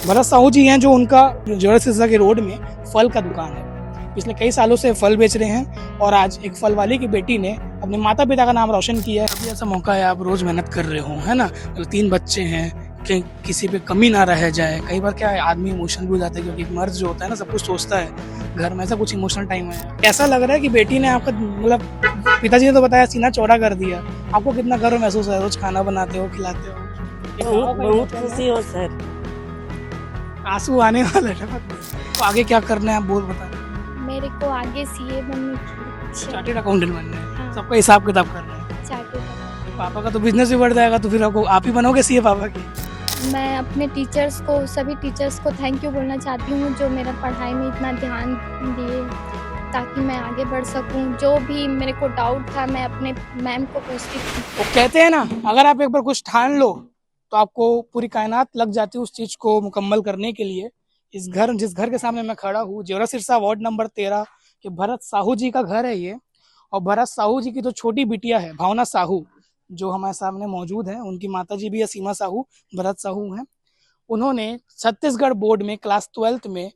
भरत साहू जी हैं जो उनका जोड़ा सिरसा के रोड में फल का दुकान है। पिछले कई सालों से फल बेच रहे हैं और आज एक फल वाले की बेटी ने अपने माता पिता का नाम रोशन किया है। अभी ऐसा मौका है, आप रोज मेहनत कर रहे हो, है ना। मतलब 3 बच्चे हैं कि किसी पे कमी ना रह जाए। कई बार क्या है, आदमी इमोशनल भी हो जाता है क्योंकि मर्द जो होता है ना सब कुछ सोचता है घर में। ऐसा कुछ इमोशनल टाइम है, कैसा लग रहा है कि बेटी ने आपका मतलब पिताजी ने तो बताया सीना चौड़ा कर दिया। आपको कितना गर्व महसूस है, रोज खाना बनाते हो, खिलाते हो? एक बहुत माँ का बहुत इमोशन खुशी है, हो सर। आंसू आने वाले हैं। तो आगे क्या करना है आप बोल बता। मेरे को आगे सीए बनने की इच्छा है। चार्टेड अकाउंटेंट बनना है, हाँ। सबका हिसाब किताब करना है। Chartered accountant. पापा का तो बिजनेस भी बढ़ जाएगा तो फिर आपको आप ही बनोगे सीए पापा की। मैं अपने टीचर्स को, सभी टीचर्स को थैंक यू बोलना चाहती हूँ जो मेरा पढ़ाई में इतना ध्यान दिए ताकि मैं आगे बढ़ सकूँ। जो भी मेरे को डाउट था मैं अपने मैम को पूछती थी। वो कहते हैं ना, अगर आप एक बार कुछ ठान लो तो आपको पूरी कायनात लग जाती है उस चीज को मुकम्मल करने के लिए। जिस घर के सामने मैं खड़ा हूँ, जेवरा सिरसा वार्ड नंबर 13 के भरत साहू जी का घर है ये। और भरत साहू जी की जो छोटी बिटिया है भावना साहू, जो हमारे सामने मौजूद है, उनकी माता जी भी है सीमा साहू, भरत साहू हैं। उन्होंने छत्तीसगढ़ बोर्ड में क्लास 12th में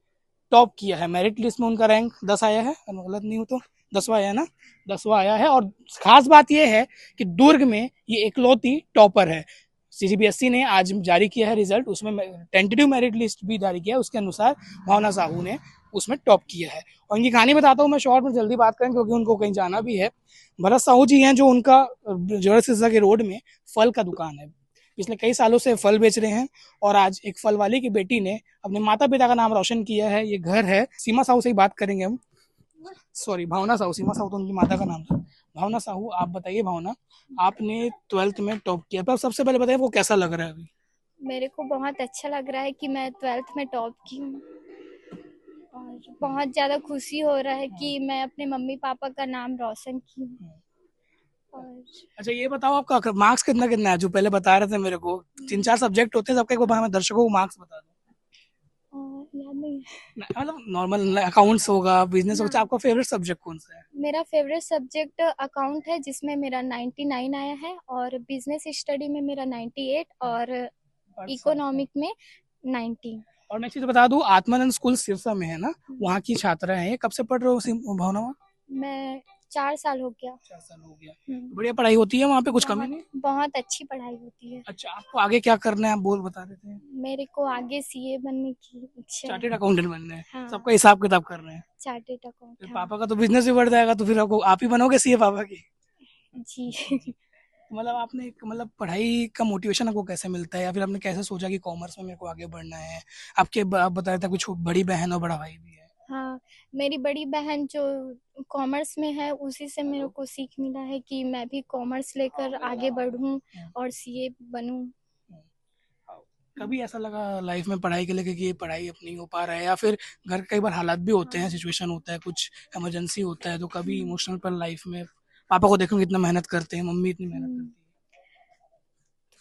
टॉप किया है। मेरिट लिस्ट में उनका रैंक 10 आया है, अगर मैं गलत नहीं हूँ तो 10वां आया ना, 10वां आया है। और खास बात यह है कि दुर्ग में ये इकलौती टॉपर है। सीबीएसई ने आज जारी किया है रिजल्ट, उसमें टेंटेटिव मेरिट लिस्ट भी जारी किया है, उसके अनुसार भावना साहू ने उसमें टॉप किया है। और इनकी कहानी बताता हूँ मैं शॉर्ट में, जल्दी बात करें क्योंकि उनको कहीं जाना भी है। भरत साहू जी हैं जो उनका जोड़ा सिरसा के रोड में फल का दुकान है। पिछले कई सालों से फल बेच रहे हैं और आज एक फल वाले की बेटी ने अपने माता पिता का नाम रोशन किया है। ये घर है, सीमा साहू से ही बात करेंगे हम। सॉरी, भावना साहू, सीमा साहू तो उनकी माता का नाम था। भावना साहू, आप बताइए भावना, आपने 12th में टॉप किया, पर सबसे पहले बताइए वो कैसा लग रहा है अभी? मेरे को बहुत अच्छा लग रहा है कि मैं 12th में टॉप की हूँ और बहुत ज़्यादा खुशी हो रहा है कि मैं अपने मम्मी पापा का नाम रोशन की हूँ। और अच्छा ये बताओ, आपका मार्क्स कितना कितना है? जो पहले बता रहे थे मेरे को 3-4 सब्जेक्ट होते हैं सबके, एक बार हमें दर्शकों को मार्क्स बता दो। याद नहीं मतलब नॉर्मल अकाउंट्स होगा, बिजनेस होगा, हाँ। आपका फेवरेट सब्जेक्ट कौन सा है? मेरा फेवरेट सब्जेक्ट अकाउंट है जिसमें मेरा 99 आया है और बिजनेस स्टडी में मेरा 98 और इकोनॉमिक में 90। और मैं एक चीज बता दूं, आत्मानंद स्कूल सिरसा में है ना, वहाँ की छात्रा है। कब से पढ़ रहे हो भावना? मैं 4 साल हो गया। 4 साल हो गया। बढ़िया पढ़ाई होती है वहाँ पे, कुछ कमी बहुत नहीं? बहुत अच्छी पढ़ाई होती है। अच्छा, आपको आगे क्या करना है आप बोल बता रहे थे? मेरे को आगे सीए बनने की इच्छा है। चार्टेड अकाउंटेंट बनना है, हाँ। सबका हिसाब किताब करना है। Chartered account. फिर हाँ। पापा का तो बिजनेस भी बढ़ जाएगा तो फिर आपको आप ही बनोगे सीए पापा की। जी। मतलब आपने मतलब पढ़ाई का मोटिवेशन आपको कैसे मिलता है, या फिर आपने कैसे सोचा कि कॉमर्स में मेरे को आगे बढ़ना है? आप बता रहे थे कुछ बड़ी बहन और बड़ा भाई भी है। हाँ, मेरी बड़ी बहन जो कॉमर्स में है उसी से मेरे को सीख मिला है कि मैं भी कॉमर्स लेकर आगे बढ़ूं और सीए बनूं। कभी ऐसा लगा लाइफ में पढ़ाई के लेके कि ये पढ़ाई अब नहीं हो पा रहा है, या फिर घर के कई बार हालात भी होते हैं, सिचुएशन होता है, कुछ इमरजेंसी होता है, तो कभी इमोशनल पर लाइफ में पापा को देखो कितना मेहनत करते हैं, मम्मी इतनी मेहनत करती है,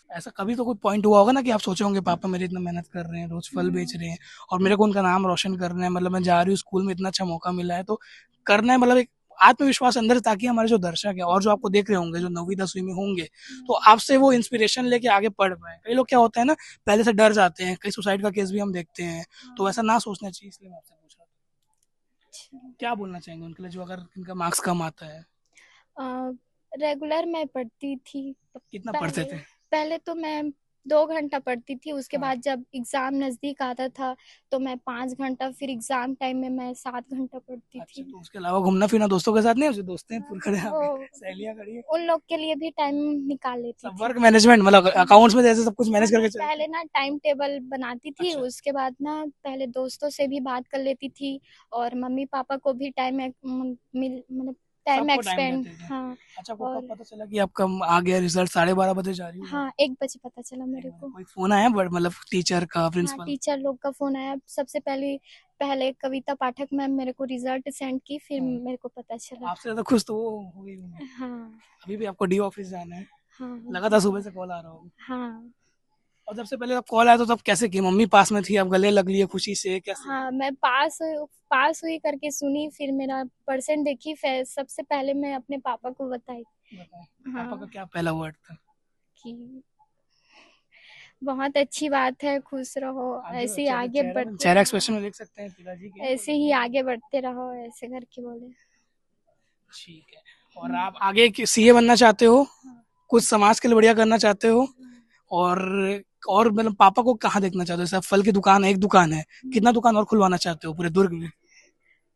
ऐसा कभी तो कोई पॉइंट हुआ होगा ना कि आप सोचे होंगे पापा मेरे इतना मेहनत कर रहे हैं, रोज फल बेच रहे हैं और मेरे को उनका नाम रोशन करना है, मतलब मैं जा रही हूँ स्कूल में, इतना अच्छा मौका मिला है तो करना है, मतलब एक आत्मविश्वास अंदर, ताकि हमारे जो दर्शक है और जो आपको देख रहे होंगे जो 9वीं 10वीं में होंगे तो आपसे वो इंस्पिरेशन लेके आगे पढ़ पाए। कई लोग क्या होता है ना, पहले से डर जाते हैं, कई सुसाइड का केस भी हम देखते हैं, तो ऐसा ना सोचना चाहिए, इसलिए मैं आपसे पूछ रहा था क्या बोलना चाहेंगे उनके लिए जो अगर इनका मार्क्स कम आता है? रेगुलर मैं पढ़ती थी। कितना पढ़ते पहले थे? पहले तो मैं 2 घंटा पढ़ती थी, उसके हाँ। बाद जब एग्ज़ाम नज़दीक आता था तो मैं 5 घंटा, फिर एग्ज़ाम टाइम में मैं 7 घंटा पढ़ती अच्छा, थी। तो उसके अलावा घूमना फिरना दोस्तों के साथ नहीं? जो दोस्त हैं पूरे खड़े हैं वो आपके, सहेलियां खड़ी है, उन लोग के लिए भी टाइम निकाल लेती सब थी। वर्क मैनेजमेंट, मतलब अकाउंट्स में जैसे सब कुछ हाँ, मैनेज करके मैं चलते पहले हैं। ना टाइम टेबल बनाती थी, अच्छा। उसके बाद ना पहले दोस्तों से भी बात कर लेती थी और मम्मी पापा को भी टाइम मतलब टाइम सबको टाइम एक्सपेंड। देते थे। हाँ। अच्छा, आपको कब और पता चला कि आपका आ गया रिजल्ट? 12:30 बजे जा रही हूँ घर? हाँ, 1 बजे पता चला एक मेरे बजे को। कोई फोन आया मतलब टीचर का, हाँ, प्रिंसिपल? टीचर लोग का फ़ोन आया। सबसे पहले पहले कविता पाठक मैम मेरे को रिज़ल्ट सेंड की, फिर हाँ। मेरे को पता चला। आपसे ज्यादा खुश तो वो हो गई होंगी। हाँ, अभी भी आपको डी ऑफिस जाना है? हाँ, लगा था सुबह से कॉल आ रहा होगा। हाँ। और सबसे पहले जब कॉल आया तो तब कैसे की? मम्मी पास में थी, आप गले लग लिए खुशी से, कैसे? हाँ, मैं पास हुई करके सुनी, फिर मेरा परसेंट देखी, फिर सबसे पहले मैं अपने पापा को बताई। बताएं, पापा का हाँ, क्या पहला वर्ड था? कि बहुत अच्छी बात है, खुश रहो, ऐसे ही आगे बढ़ते चेहरा एक्सप्रेशन में देख सकते हैं पिताजी के। ऐसे ही आगे बढ़ते रहो, ऐसे करके बोले। ठीक है। और आप आगे सीए बनना चाहते हो, कुछ समाज के लिए बढ़िया करना चाहते हो, और मतलब पापा को कहाँ देखना चाहते हो? जैसे फल की दुकान है, एक दुकान है, कितना दुकान और खुलवाना चाहते हो पूरे दुर्ग में?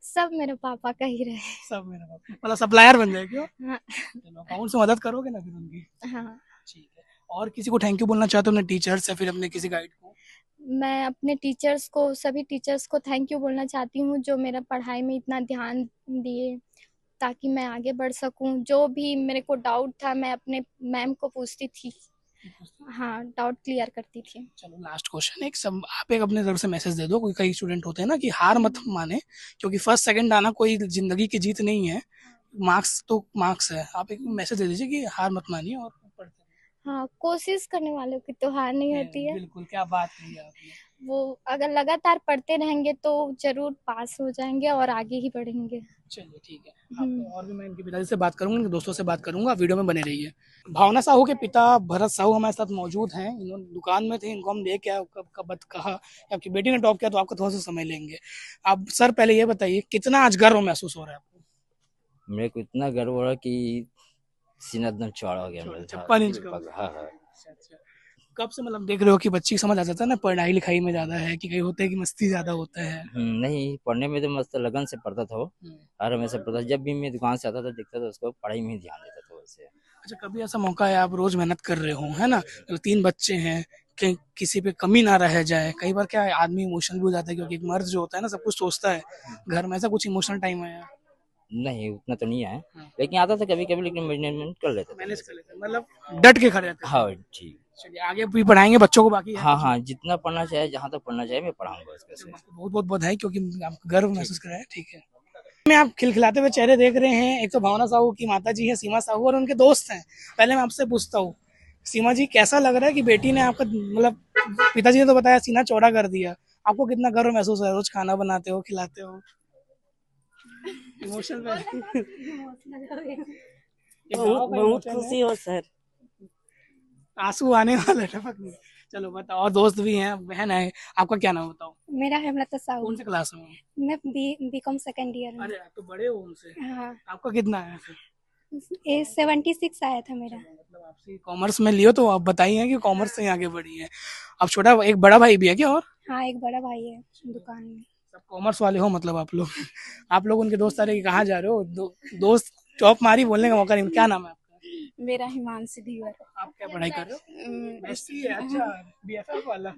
सब मेरे पापा का ही रहे। सब मेरा पापा मतलब सप्लायर बन जाए क्यों? हाँ। चलो अकाउंट से मदद करोगे ना फिर उनकी। हाँ। ठीक है। और किसी को थैंक यू बोलना चाहते हो अपने टीचर्स या फिर अपने किसी गाइड को? मैं अपने टीचर्स को, सभी टीचर्स को थैंक यू बोलना चाहती हूँ जो मेरा पढ़ाई में इतना ध्यान दिए ताकि मैं आगे बढ़ सकूँ। जो भी मेरे को डाउट था मैं अपने मैम को पूछती थी, हाँ, डाउट क्लियर करती थी। चलो लास्ट क्वेश्चन, एक सब आप एक अपने तरफ से मैसेज दे दो। कोई कई स्टूडेंट होते हैं ना कि हार मत माने, क्योंकि फर्स्ट सेकंड आना कोई जिंदगी की जीत नहीं है, मार्क्स तो मार्क्स है। आप एक मैसेज दे दीजिए कि हार मत मानिए और पढ़ते रहिए। हाँ, कोशिश करने वालों की तो हार नहीं होती है। बिल्कुल, क्या बात कही आपने। वो अगर लगातार पढ़ते रहेंगे तो जरूर पास हो जाएंगे और आगे ही बढ़ेंगे। चलिए ठीक है। आपको और भी मैं इनके पिताजी से बात करूंगा, इनके दोस्तों से बात करूंगा, वीडियो में बने रहिए। भावना साहू के पिता भरत साहू हमारे साथ मौजूद हैं। इन्होंने दुकान में थे, इनको हम देख के कब कब कहा कि आपकी बेटी ने टॉप किया, तो आपको थोड़ा सा समय लेंगे। आप सर पहले ये बताइए कितना आज गर्व महसूस हो रहा है आपको? मेरे को इतना गर्व हो रहा कि सीना एकदम चौड़ा हो गया मेरा। 56 इंच का। हाँ हाँ। अच्छा। कब से मतलब देख रहे हो कि बच्ची की समझ आ जाता है ना, पढ़ाई लिखाई में ज्यादा है कि कहीं होता है कि मस्ती ज्यादा होता है? नहीं, पढ़ने में तो मस्त लगन से पढ़ता था वो। हम्म। हर हमेशा पढ़ता, जब भी मैं दुकान से आता था देखता था उसको, पढ़ाई में ही ध्यान देता था वैसे। अच्छा, कभी ऐसा मौका है आप रोज मेहनत कर रहे हो, है ना, तो 3 बच्चे हैं, कि किसी पे कमी ना रह जाए? कई बार क्या है, आदमी इमोशनल भी हो जाता है, क्योंकि एक मर्द जो होता है ना सब कुछ सोचता है। घर में ऐसा कुछ इमोशनल टाइम आया? नहीं, उतना तो नहीं है, लेकिन आता था कभी कभी, लेकिन मैनेजमेंट कर लेता था। मैनेज कर लेते हैं, मतलब डट के खड़े रहते हैं। हाँ ठीक। चलिए आगे भी पढ़ाएंगे बच्चों को, बाकी है हाँ हाँ, जितना पढ़ना चाहे, जहाँ तक पढ़ना चाहे मैं पढ़ाऊंगा उसके से। बहुत बहुत बधाई, क्योंकि आप गर्व महसूस कर रहे हैं। ठीक है। में आप खिलखिलाते हुए चेहरे देख रहे हैं, एक तो भावना साहू की माता जी है सीमा साहू, और उनके दोस्त हैं। पहले मैं आपसे पूछता हूँ, सीमा जी कैसा लग रहा है कि बेटी ने आपका मतलब, पिताजी ने तो बताया सीना चौड़ा कर दिया, आपको कितना गर्व महसूस हो रहा है? रोज खाना बनाते हो, खिलाते हो, इमोशनल बहुत खुशी हो सर। आंसू आने वाला है, टपक नहीं। चलो बताओ, और दोस्त भी हैं, बहन है, आपका क्या नाम बताओ? मेरा हेमलता साहू। कौन से क्लास में? मैं बीकॉम सेकंड ईयर में। अरे आप तो बड़े हो उनसे। हाँ, आपका कितना आया फिर? 76 आया था मेरा। मतलब आपसे कॉमर्स में लियो, तो आप बताइए कि कॉमर्स से ही आगे बढ़ी है। अब छोटा एक बड़ा भाई भी है क्या? और हाँ, एक बड़ा भाई है दुकान में। सब कॉमर्स वाले हो मतलब आप लोग। आप लोग उनके दोस्त आ रहे कि कहाँ जा रहे हो? दोस्त चौप मारी, बोलने का मौका नहीं। क्या नाम है आपका? मेरा हिमांशु धीवर। आप क्या पढ़ाई कर रहे हो? एससी है। अच्छा, बीएफएफ वाला।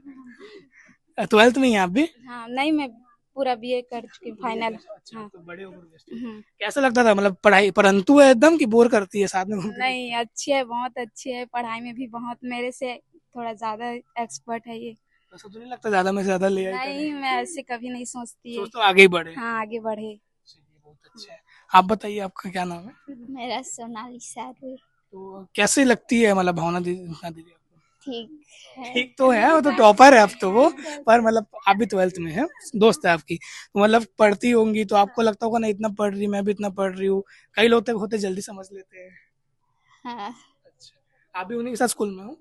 12th में ही हैं आप भी? हाँ, नहीं, मैं पूरा बीए कर चुकी फाइनल। अच्छा, तो बड़े हो गए। हम्म। कैसा लगता था मतलब पढ़ाई? परंतु है एकदम कि बोर करती है साथ में घूमते? नहीं, अच्छी है, बहुत अच्छी है, पढ़ाई में भी बहुत मेरे से थोड़ा ज्यादा एक्सपर्ट है ये। ऐसा तो नहीं लगता ज्यादा में ज्यादा ले आई करे? नहीं, मैं ऐसे कभी नहीं सोचती है। सोच तो आगे ही बढ़े। हाँ, आगे बढ़े। चलिए बहुत अच्छा है। आप बताइए आपका क्या नाम है? मेरा सोनाली सारू। तो कैसी लगती है मतलब भावना दीदी आपको? ठीक है। ठीक तो है, वो तो टॉपर है अब तो वो, पर मतलब आप भी 12th में है, दोस्त है आपकी, तो मतलब पढ़ती होंगी तो आपको लगता होगा ना इतना पढ़ रही, मैं भी इतना पढ़ रही हूँ। कई लोग तक होते जल्दी समझ लेते हैं। हाँ। अच्छा, आप भी उन्हीं के साथ स्कूल में हो?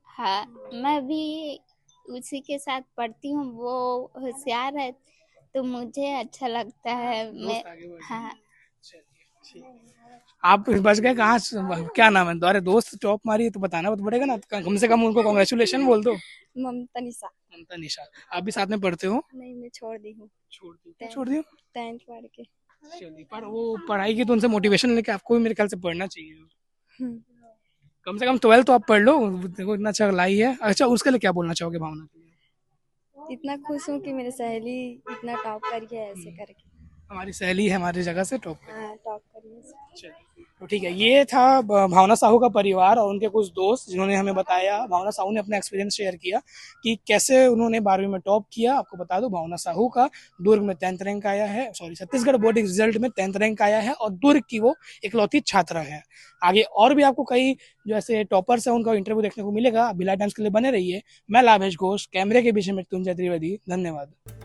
हाँ, मैं भी उसी के साथ पढ़ती हूँ, वो होशियार है तो मुझे अच्छा लगता है। मैं, हाँ। आप बच गए कहाँ क्या नाम है? अरे दोस्त टॉप मारी है तो बताना तो पड़ेगा ना, कम से कम उनको कांग्रेचुलेशन बोल दो। ममता निशा। ममता निशा। आप भी साथ में पढ़ते हो? नहीं, मैं छोड़ दी हूँ। छोड़ दियो? 10th पढ़ के। चलिए, पर वो पढ़ाई की तो उनसे मोटिवेशन लेके आपको भी मेरे ख्याल से पढ़ना चाहिए। कम से कम 12 तो आप पढ़ लो, देखो इतना अच्छा लाई है। अच्छा, उसके लिए क्या बोलना चाहोगे भावना के लिए? इतना खुश हूँ कि मेरी सहेली इतना टॉप करी है ऐसे करके। हमारी सहेली है, हमारी जगह से टॉप। हाँ, टॉप करी है। तो ठीक है, ये था भावना साहू का परिवार और उनके कुछ दोस्त, जिन्होंने हमें बताया, भावना साहू ने अपना एक्सपीरियंस शेयर किया कि कैसे उन्होंने 12वीं में टॉप किया। आपको बता दूं, भावना साहू का दुर्ग में 10th रैंक आया है, सॉरी छत्तीसगढ़ बोर्ड रिजल्ट में 10th रैंक आया है, और दुर्ग की वो इकलौती छात्रा है। आगे और भी आपको कई जो ऐसे टॉपर्स है उनका इंटरव्यू देखने को मिलेगा। बिला टाइम्स के लिए बने रहिए। मैं लाभेश घोष, कैमरे के पीछे मृत्युंजय त्रिवेदी। धन्यवाद।